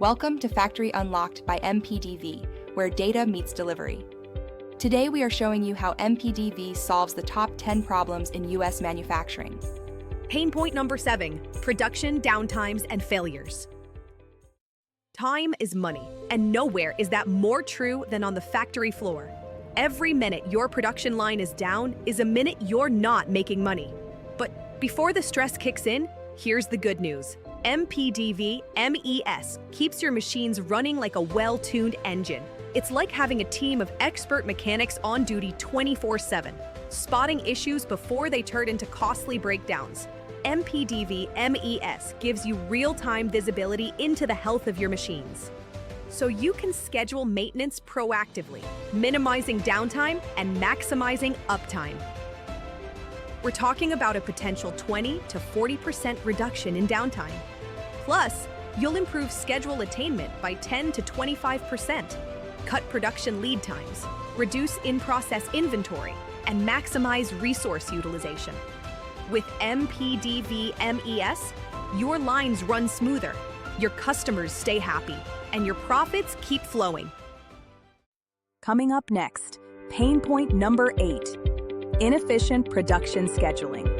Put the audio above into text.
Welcome to Factory Unlocked by MPDV, where data meets delivery. Today we are showing you how MPDV solves the top 10 problems in US manufacturing. Pain point number 7, production downtimes and failures. Time is money, and nowhere is that more true than on the factory floor. Every minute your production line is down is a minute you're not making money. But before the stress kicks in, here's the good news. MPDV MES keeps your machines running like a well-tuned engine. It's like having a team of expert mechanics on duty 24/7, spotting issues before they turn into costly breakdowns. MPDV MES gives you real-time visibility into the health of your machines, so you can schedule maintenance proactively, minimizing downtime and maximizing uptime. We're talking about a potential 20 to 40% reduction in downtime. Plus, you'll improve schedule attainment by 10 to 25%, cut production lead times, reduce in-process inventory, and maximize resource utilization. With MPDV MES, your lines run smoother, your customers stay happy, and your profits keep flowing. Coming up next, pain point number 8, inefficient production scheduling.